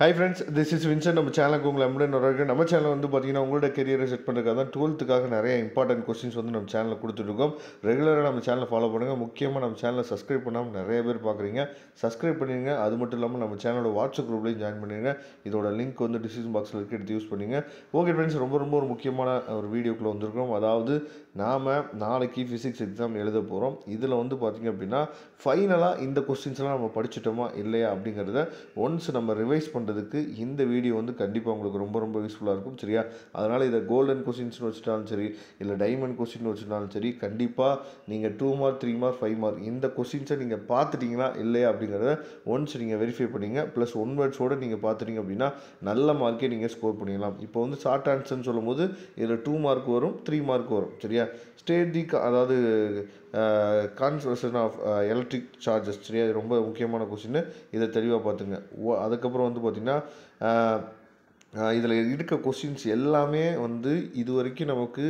Hi friends, this is Vincent. நம்ம சேனலுக்கு உங்களை அன்புடன் வரவேற்கிறேன். நம்ம சேனல் வந்து பார்த்தீங்கன்னா உங்களோட கெரியரை செட் பண்ணுறதுக்காக தான் 12th நிறைய இம்பார்ட்டன்ட் கொஸ்டின்ஸ் வந்து நம்ம சேனலில் கொடுத்துட்ருக்கோம். ரெகுலராக நம்ம சேனலை ஃபாலோ பண்ணுங்கள். முக்கியமாக நம்ம சேனலை சப்ஸ்கிரைப் பண்ணாமல் நிறைய பேர் பார்க்குறீங்க. சப்ஸ்கிரைப் பண்ணிடுங்க. அது மட்டும் இல்லாமல் நம்ம சேனலோட வாட்ஸ்அப் குரூப்லையும் ஜாயின் பண்ணிடுங்க. இதோட லிங்க் வந்து டிஸ்கிரிப்ஷன் பாக்ஸில் இருக்குது, எடுத்து யூஸ் பண்ணுங்க. ஓகே ஃப்ரெண்ட்ஸ், ரொம்ப ஒரு முக்கியமான ஒரு வீடியோக்குள்ளே வந்திருக்கோம். அதாவது நாம் நாளைக்கு ஃபிசிக்ஸ் எக்ஸாம் எழுத போகிறோம். இதில் வந்து பார்த்திங்க அப்படின்னா ஃபைனலாக இந்த கொஸ்டின்ஸ்லாம் நம்ம படிச்சுட்டோமா இல்லையா அப்படிங்கிறத ஒன்ஸ் நம்ம ரிவைஸ் பண்ணுறதுக்கு இந்த வீடியோ வந்து கண்டிப்பாக உங்களுக்கு ரொம்ப யூஸ்ஃபுல்லாக இருக்கும். சரியா? அதனால் இதை கோல்டன் கொஸ்டின்ஸ்னு வச்சுட்டாலும் சரி, இல்லை டைமண்ட் கொஸ்டின் வச்சுட்டாலும் சரி, கண்டிப்பாக நீங்கள் 2 மார்க் 3 மார்க் 5 மார்க் இந்த கொஸ்டின்ஸை நீங்கள் பார்த்துட்டிங்களா இல்லையா அப்படிங்கிறத ஒன்ஸ் நீங்கள் வெரிஃபை பண்ணிங்க. ப்ளஸ் ஒன் வேர்ட்ஸோடு நீங்கள் பார்த்துட்டிங்க அப்படின்னா நல்ல மார்க்கே நீங்கள் ஸ்கோர் பண்ணிடலாம். இப்போ வந்து ஷார்ட் ஆன்சர்னு சொல்லும் போது இதில் 2 மார்க் வரும், 3 மார்க் வரும். சரியா? ஸ்டேட் தி அதாவது கான்சர்வேஷன் ஆஃப் எலக்ட்ரிக் சார்ஜஸ். சரியா? இது ரொம்ப முக்கியமான கொஸ்டின். இதை தெளிவாக பார்த்துங்க. அதுக்கப்புறம் வந்து பார்த்திங்கன்னா இதில் இருக்க கொஸ்டின்ஸ் எல்லாமே வந்து இது வரைக்கும் நமக்கு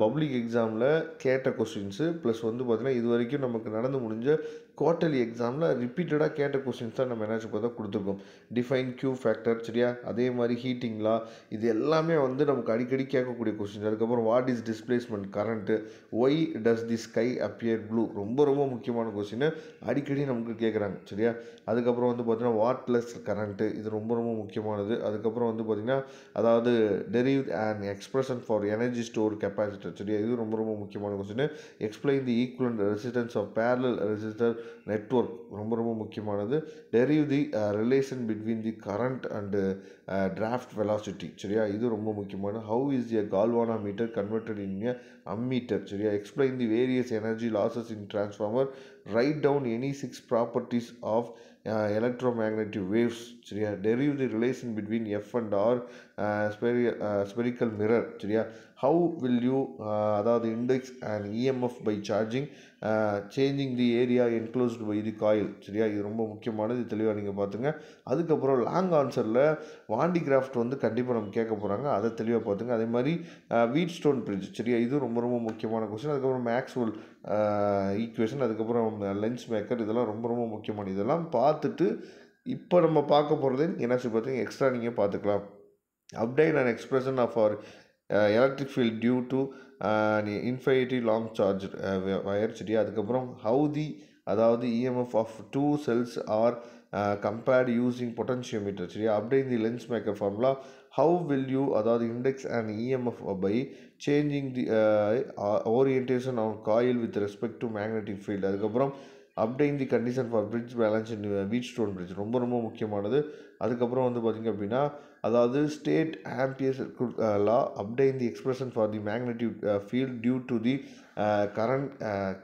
பப்ளிக் எக்ஸாமில் கேட்ட கொஸ்டின்ஸு, ப்ளஸ் வந்து பார்த்திங்கன்னா இது வரைக்கும் நமக்கு நடந்து முடிஞ்ச குவார்ட்டர்லி எக்ஸாமில் ரிப்பீட்டடாக கேட்ட கொஸ்டின்ஸ் தான் நம்ம என்னாச்சு பார்த்தா கொடுத்துருக்கோம். Define Q factor. சரியா? அதே மாதிரி ஹீட்டிங் லா, இது எல்லாமே வந்து நமக்கு அடிக்கடி கேட்கக்கூடிய கொஸ்டின்ஸ். அதுக்கப்புறம் what is displacement current, why does the sky appear blue, ரொம்ப முக்கியமான கொஸ்டின், அடிக்கடி நமக்கு கேட்குறாங்க. சரியா? அதுக்கப்புறம் வந்து பார்த்திங்கன்னா வாட்லெஸ் கரண்ட்டு, இது ரொம்ப முக்கியமானது. அதுக்கப்புறம் வந்து பார்த்திங்கன்னா அதாவது derived and expression for energy store capacitor. சரியா? இது ரொம்ப முக்கியமான question. Explain the equivalent resistance of parallel resistor network, ரொம்ப முக்கியமானது. Derive the relation between the current and drift velocity. சரியா? இது ரொம்ப முக்கியமான. How is a galvanometer converted in a ammeter. சரியா? Explain the various energy losses in transformer. Write down any 6 properties of electromagnetic waves. சரியா? derive the relation between F and R spherical mirror. சரியா? how will you அதாவது index and EMF by changing the area enclosed by the coil. சரியா? இது ரொம்ப முக்கியமானது. தெளிவாக நீங்கள் பார்த்துங்க. அதுக்கப்புறம் லாங் ஆன்சரில் வாண்டி கிராஃப்ட் வந்து கண்டிப்பாக நம்ம கேட்க போகிறாங்க, அதை தெளிவாக பார்த்துங்க. அதே மாதிரி வீட் ஸ்டோன் பிரிட்ஜ். சரியா? இது ரொம்ப முக்கியமான கொஸ்டின். அதுக்கப்புறம் மேக்ஸ்வெல் ஈக்குவேஷன், அதுக்கப்புறம் லென்ஸ் மேக்கர், இதெல்லாம் ரொம்ப முக்கியமான. இதெல்லாம் பார்த்துட்டு இப்போ நம்ம பார்க்க போகிறது என்னாச்சு பார்த்தீங்கன்னா எக்ஸ்ட்ரா நீங்கள் பார்த்துக்கலாம். அப்டைன் அண்ட் எக்ஸ்பிரஷன் ஆஃப் அவர் electric field due to infinity long charge wire. சரியா? அதுக்கப்புறம் ஹவு தி அதாவது EMF of 2 cells are compared using potentiometer. சரியா? Obtain the lens maker formula. How will you அதாவது index and EMF by changing the orientation of coil with respect to magnetic field. அதுக்கப்புறம் obtain the condition for bridge balance in Wheatstone bridge, ரொம்ப முக்கியமானது. அதுக்கப்புறம் வந்து பார்த்திங்க அப்படின்னா அதாவது state Ampere circuit law. Obtain the expression for the magnetic field due to the current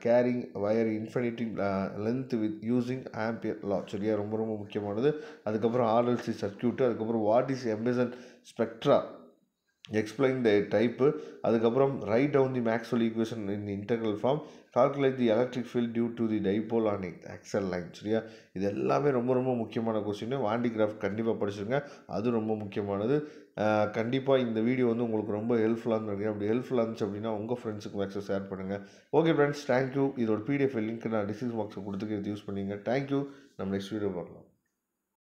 carrying wire infinity length with using Ampere law. சரியா? ரொம்ப முக்கியமானது. அதுக்கப்புறம் ஆர்எல்சி சர்க்யூட்டு. அதுக்கப்புறம் what is emission spectra, explain the type. அதுக்கப்புறம் write down the Maxwell equation in integral form. Calculate the electric field due to the dipole on axial line. சரியா? இது எல்லாமே ரொம்ப முக்கியமான கொஸ்டின். வாண்டி கிராஃப்ட் கண்டிப்பாக படிச்சுருங்க, அது ரொம்ப முக்கியமானது. கண்டிப்பாக இந்த வீடியோ வந்து உங்களுக்கு ரொம்ப ஹெல்ப்ஃபுல்லாக இருந்திருக்கு. அப்படி ஹெல்ப்ஃபுல்லாக இருந்துச்சு அப்படின்னா உங்கள் ஃப்ரெண்ட்ஸுக்கு மேக்ஸில் ஷேர் பண்ணுங்கள். Okay friends, thank you. இதோட பிடிஎஃப் லிங்க் நான் டிஸ்கிரிப்ஷன் பாக்ஸில் கொடுத்துக்கு யூஸ் பண்ணிங்க. தேங்க்யூ. நம்ம நெக்ஸ்ட் வீடியோ பார்க்கலாம்.